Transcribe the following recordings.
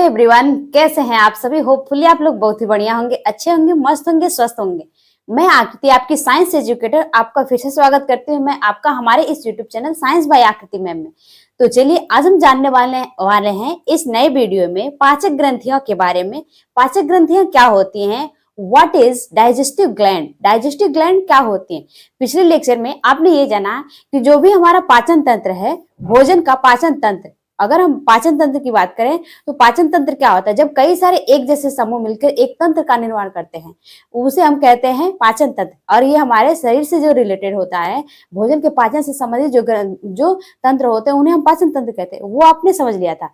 Everyone, कैसे हैं आप सभी। होपफुली आप लोग बहुत ही बढ़िया होंगे, अच्छे होंगे, मस्त होंगे, स्वस्थ होंगे। मैं आकृति, आपकी साइंस एजुकेटर, आपका फिर से स्वागत करती हूँ। मैं आपका हमारे इस यूट्यूब चैनल साइंस बाय आकृति मैम में। तो चलिए आज हम जानने वाले हैं इस नए वीडियो में पाचक ग्रंथियों के बारे में। पाचक ग्रंथियां क्या होती हैं, what is digestive gland, digestive gland क्या होती है। पिछले लेक्चर में आपने ये जाना कि जो भी हमारा पाचन तंत्र है, भोजन का पाचन तंत्र, अगर हम पाचन तंत्र की बात करें तो पाचन तंत्र क्या होता है, जब कई सारे एक जैसे समूह मिलकर एक तंत्र का निर्माण करते हैं उसे हम कहते हैं पाचन तंत्र। और ये हमारे शरीर से जो रिलेटेड होता है, भोजन के पाचन से संबंधित जो तंत्र होते हैं उन्हें हम पाचन तंत्र कहते हैं। वो आपने समझ लिया था।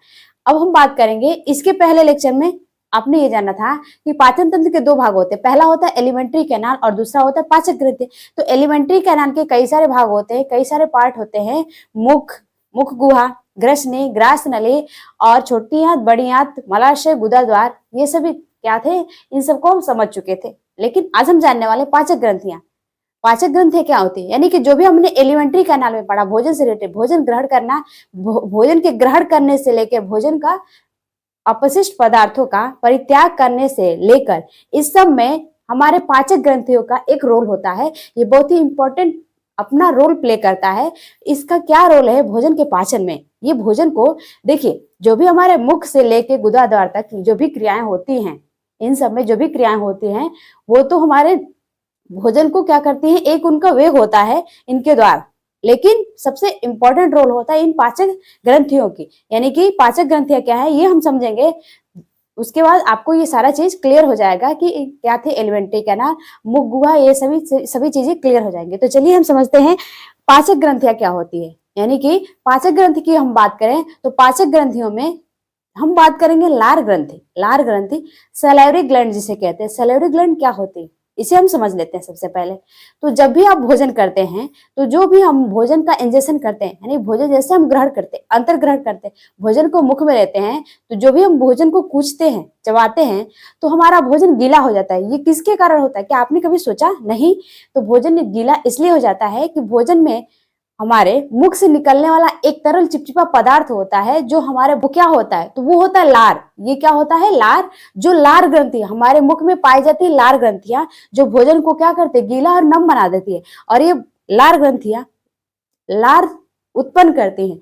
अब हम बात करेंगे, इसके पहले लेक्चर में आपने ये जाना था कि पाचन तंत्र के दो भाग होते हैं। पहला होता है एलिमेंट्री कैनाल और दूसरा होता है पाचक ग्रंथि। तो एलिमेंट्री कैनाल के कई सारे भाग होते हैं, कई सारे पार्ट होते हैं। मुख गुहा, ग्रसनी, ग्रास नली और छोटी आंत, बड़ी आंत, मलाशय, गुदाद्वार, ये सभी क्या थे, इन सबको हम समझ चुके थे। लेकिन आज हम जानने वाले पाचक ग्रंथियां। पाचक ग्रंथियां क्या होती है, यानी कि जो भी हमने एलिमेंट्री कैनाल में पढ़ा, भोजन से रिलेटेड, भोजन ग्रहण करना, भोजन के ग्रहण करने से लेकर भोजन का अपशिष्ट पदार्थों का परित्याग करने से लेकर इस सब में हमारे पाचक ग्रंथियों का एक रोल होता है। ये बहुत ही इंपॉर्टेंट अपना रोल प्ले करता है। इसका क्या रोल है भोजन के पाचन में, ये भोजन को देखिए, जो भी हमारे मुख से लेके गुदाद्वार तक जो भी क्रियाएं होती हैं, इन सब में जो भी क्रियाएं होती हैं वो तो हमारे भोजन को क्या करती हैं, एक उनका वेग होता है इनके द्वारा, लेकिन सबसे इंपॉर्टेंट रोल होता है इन पाचक ग्रंथियों की। यानी कि पाचक ग्रंथियां क्या है ये हम समझेंगे, उसके बाद आपको ये सारा चीज क्लियर हो जाएगा कि क्या थे एलिमेंट्री कैनाल, मुख गुहा, ये सभी चीजें क्लियर हो जाएंगे। तो चलिए हम समझते हैं पाचक ग्रंथियां क्या होती है। यानी कि पाचक ग्रंथि की हम बात करें तो पाचक ग्रंथियों में हम बात करेंगे लार ग्रंथि। लार ग्रंथि सैलिवरी ग्लैंड जिसे कहते हैं। सैलिवरी ग्लैंड क्या होती है इसे हम समझ लेते हैं सबसे पहले। तो जब भी आप भोजन करते हैं तो जो भी हम भोजन का इंजेक्शन करते हैं, यानी भोजन जैसे हम ग्रहण करते हैं, अंतर ग्रहण करते हैं, भोजन को मुख में लेते हैं, तो जो भी हम भोजन को कूचते हैं, चबाते हैं, तो हमारा भोजन गीला हो जाता है। ये किसके कारण होता है, क्या आपने कभी सोचा? नहीं। तो भोजन गीला इसलिए हो जाता है कि भोजन में हमारे मुख से निकलने वाला एक तरल चिपचिपा पदार्थ होता है, जो हमारे वो क्या होता है, तो वो होता है लार। ये क्या होता है, लार। जो लार ग्रंथि हमारे मुख में पाई जाती है, लार ग्रंथियां जो भोजन को क्या करते हैं, गीला और नम बना देती है। और ये लार ग्रंथियां लार उत्पन्न करती हैं,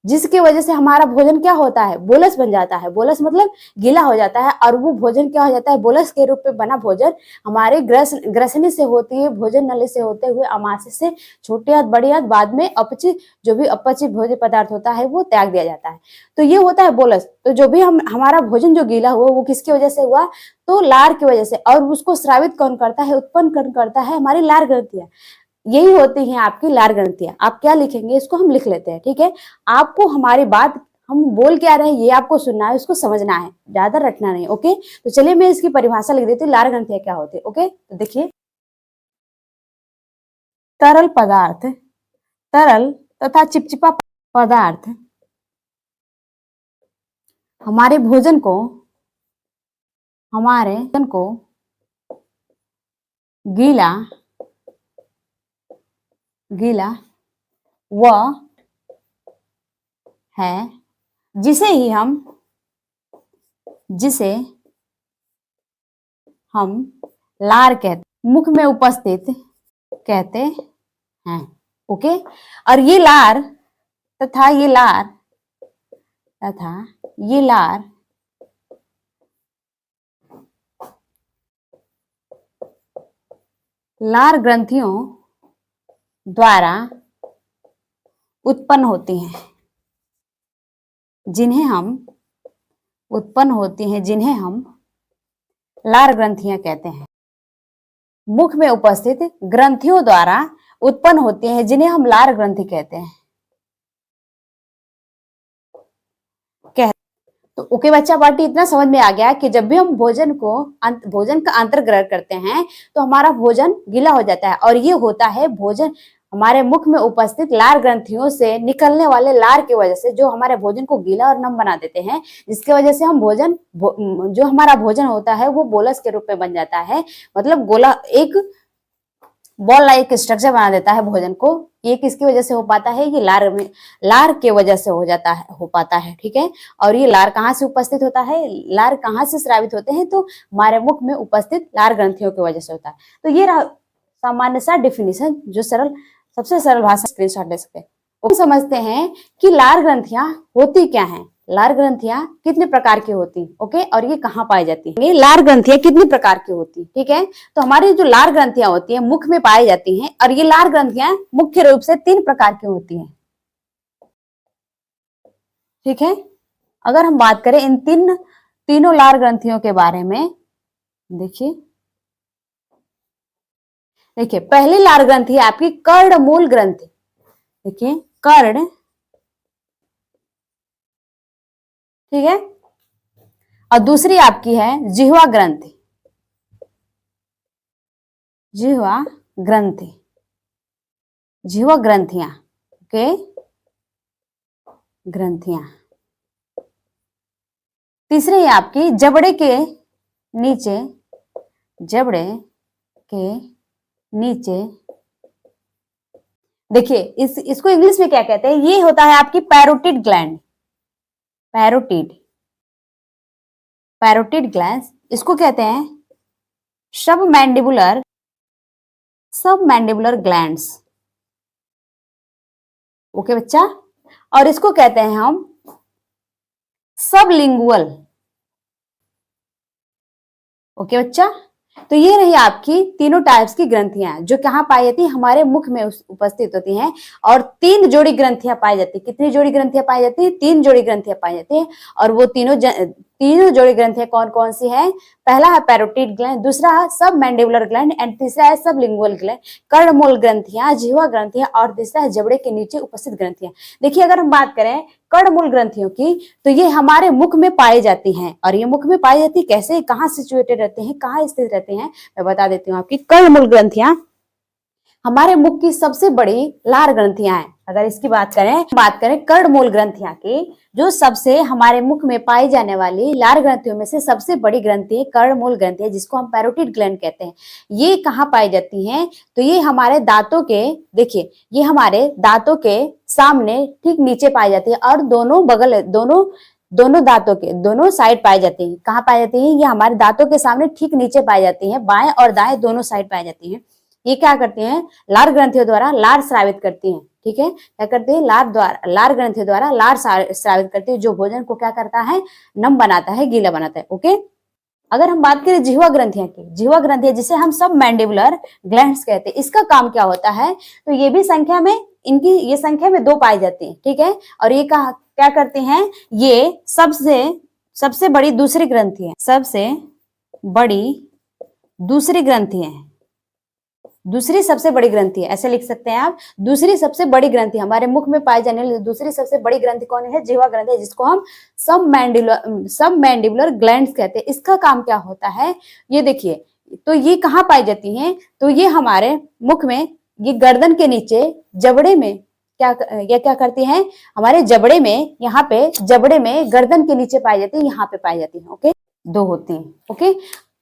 जिसकी वजह से हमारा भोजन क्या होता है, बोलस बन जाता है। बोलस मतलब गीला हो जाता है, और वो भोजन क्या हो जाता है, बोलस के रूप में बना भोजन हमारे ग्रसनी से होती है, भोजन नली से होते हुए अमाशय से छोटी आंत, बड़ी आंत, बाद में अपचित, जो भी अपचित भोजन पदार्थ होता है वो त्याग दिया जाता है। तो ये होता है बोलस। तो जो भी हमारा भोजन जो गीला हुआ वो किसकी वजह से हुआ, तो लार की वजह से। और उसको स्रावित कौन करता है, उत्पन्न कौन करता है, हमारी लार ग्रंथियां। यही होती हैं आपकी लार ग्रंथियां। आप क्या लिखेंगे, इसको हम लिख लेते हैं, ठीक है। आपको हमारी बात हम बोल क्या रहे हैं ये आपको सुनना है, उसको समझना है, ज्यादा रटना नहीं, ओके। तो चलिए मैं इसकी परिभाषा लिख देती हूँ, लार ग्रंथियां क्या होती है, ओके। तो देखिए, तरल पदार्थ, तरल तथा चिपचिपा पदार्थ हमारे भोजन को गीला व है, जिसे हम लार कहते, मुख में उपस्थित कहते हैं, ओके। और ये लार तथा ये लार लार ग्रंथियों द्वारा उत्पन्न होती हैं, जिन्हें हम लार ग्रंथियां कहते हैं। मुख में उपस्थित ग्रंथियों द्वारा उत्पन्न होती हैं, जिन्हें हम लार ग्रंथि कहते हैं। तो ओके बच्चा पार्टी, इतना समझ में आ गया कि जब भी हम भोजन का अंतर ग्रहण करते हैं तो हमारा भोजन गीला हो जाता है, और ये होता है भोजन हमारे मुख में उपस्थित लार ग्रंथियों से निकलने वाले लार की वजह से, जो हमारे भोजन को गीला और नम बना देते हैं, जिसकी वजह से हम जो हमारा भोजन होता है वो बोलस के रूप में बन जाता है। मतलब गोला, एक बॉल लाइक स्ट्रक्चर बना देता है भोजन को। ये किसकी वजह से हो पाता है? ये लार के वजह से हो पाता है, ठीक है। और ये लार कहाँ से उपस्थित होता है? लार कहाँ से स्रावित होते हैं? तो हमारे मुख में उपस्थित लार ग्रंथियों की वजह से होता है। तो ये रहा सामान्य सा डिफिनीशन, जो सबसे सरल भाषा स्क्रीनशॉट ले सकते हैं। हम समझते हैं कि लार ग्रंथियां होती क्या हैं। लार ग्रंथियां कितने प्रकार की होती, ओके, और ये कहाँ पाई जाती है? लार ग्रंथियां कितने प्रकार की होती, ठीक है। तो हमारी जो लार ग्रंथियां होती है मुख में पाई जाती हैं, और ये लार ग्रंथियां मुख्य रूप से 3 प्रकार की होती हैं, ठीक है। अगर हम बात करें इन तीनों लार ग्रंथियों के बारे में, देखिए पहली लार ग्रंथि है आपकी कर्णमूल ग्रंथि। देखिए कर्ण, ठीक है, और दूसरी आपकी है जिह्वा ग्रंथि। जिह्वा ग्रंथि, जिह्वा ग्रंथियां, ओके, ग्रंथियां। तीसरी है आपकी जबड़े के नीचे, जबड़े के नीचे। देखिए इसको इंग्लिश में क्या कहते हैं? ये होता है आपकी पैरोटिड ग्लैंड। पैरोटिड ग्लैंड, इसको कहते हैं सबमैंडिबुलर ग्लैंड्स, ओके बच्चा। और इसको कहते हैं हम सबलिंगुअल, ओके बच्चा। तो ये रही आपकी तीनों टाइप्स की ग्रंथियां जो कहाँ पाई जाती है? हमारे मुख में उपस्थित होती हैं। और 3 जोड़ी ग्रंथियां पाई जाती है। कितनी जोड़ी ग्रंथियां पाई जाती है? 3 जोड़ी ग्रंथियां पाई जाती है। और वो तीनों जोड़ी ग्रंथियां कौन कौन सी है? पहला है पैरोटिड ग्लैंड, दूसरा है सब मैंडिबुलर ग्लैंड, एंड तीसरा है सब लिंगुअल ग्लैंड। कर्णमूल ग्रंथियां, जिह्वा ग्रंथियां, और तीसरा है जबड़े के नीचे उपस्थित ग्रंथियां। देखिए अगर हम बात करें कर्णमूल ग्रंथियों की, तो ये हमारे मुख में पाई जाती हैं। और ये मुख में पाई जाती कैसे, कहाँ सिचुएटेड रहते हैं, कहाँ स्थित रहते हैं, मैं बता देती हूँ। आपकी कर्णमूल ग्रंथियां हमारे मुख की सबसे बड़ी लार ग्रंथियां हैं। अगर इसकी बात करें कर्णमूल ग्रंथियां की, जो सबसे हमारे मुख में पाई जाने वाली लार ग्रंथियों में से सबसे बड़ी ग्रंथि कर्णमूल ग्रंथि है, जिसको हम पैरोटिड ग्लैंड कहते हैं। ये कहाँ पाई जाती हैं? तो ये हमारे दांतों के, देखिए ये हमारे दांतों के सामने ठीक नीचे पाई जाती है, और दोनों दांतों के दोनों साइड पाई जाती है। कहाँ पाई जाती है? ये हमारे दांतों के सामने ठीक नीचे पाई जाती है, बाएं और दाएं दोनों साइड पाई जाती है। ये क्या करती हैं? लार ग्रंथियों द्वारा लार स्रावित करती हैं, ठीक है। क्या करती है? लार ग्रंथियों द्वारा लार स्रावित करती है, जो भोजन को क्या करता है? नम बनाता है, गीला बनाता है, ओके। अगर हम बात करें जिह्वा ग्रंथियां की, जिह्वा ग्रंथियां जिसे हम सब मैंडिबुलर ग्लैंड्स कहते हैं, इसका काम क्या होता है? तो ये भी संख्या में 2 पाई जाती है, ठीक है। और ये क्या करती हैं? ये सबसे बड़ी दूसरी ग्रंथि है, सबसे बड़ी दूसरी ग्रंथि है, दूसरी सबसे बड़ी ग्रंथि है, ऐसे लिख सकते हैं आप। दूसरी सबसे बड़ी ग्रंथि, हमारे मुख में पाई जाने वाली दूसरी सबसे बड़ी ग्रंथि कौन है? जिह्वा ग्रंथि है, जिसको हम सब मैंडिबुलर ग्लैंड्स कहते हैं। इसका काम क्या होता है? ये देखिए, तो ये कहाँ पाई जाती हैं? तो ये हमारे मुख में, ये गर्दन के नीचे जबड़े में क्या करती हैं? हमारे जबड़े में, यहाँ पे जबड़े में गर्दन के नीचे पाई जाती है, यहाँ पे पाई जाती है, ओके। 2 होती हैं, ओके।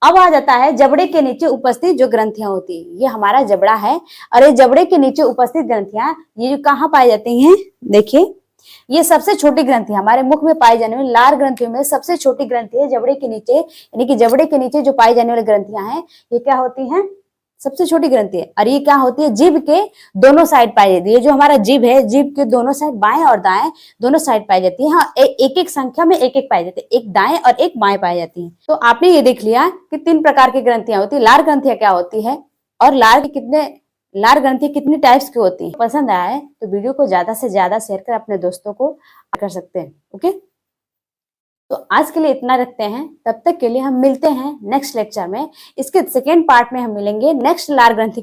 अब आ जाता है जबड़े के नीचे उपस्थित जो ग्रंथियां होती है। ये हमारा जबड़ा है, और ये जबड़े के नीचे उपस्थित ग्रंथियां ये कहाँ पाई जाती हैं? देखिए ये सबसे छोटी ग्रंथि, हमारे मुख में पाई जाने वाली लार ग्रंथियों में सबसे छोटी ग्रंथि है जबड़े के नीचे, यानी कि जबड़े के नीचे जो पाई जाने वाली ग्रंथियां हैं, ये क्या होती हैं? सबसे छोटी ग्रंथि है। और ये क्या होती है? जीभ के दोनों साइड पाई जाती है। ये जो हमारा जीभ है, जीभ के दोनों साइड, बाएं और दाएं दोनों साइड पाई जाती है। हाँ, एक संख्या में एक पाई जाती है, एक दाएं और एक बाएं पाई जाती है। तो आपने ये देख लिया कि 3 प्रकार की ग्रंथियां होती है। लार ग्रंथियां क्या होती है, और लार ग्रंथि कितनी टाइप्स की होती है। पसंद आया है तो वीडियो को ज्यादा से ज्यादा शेयर कर अपने दोस्तों को कर सकते हैं, ओके। तो आज के लिए इतना रखते हैं, तब तक के लिए हम मिलते हैं नेक्स्ट लेक्चर में। इसके सेकेंड पार्ट में हम मिलेंगे नेक्स्ट लार ग्रंथि के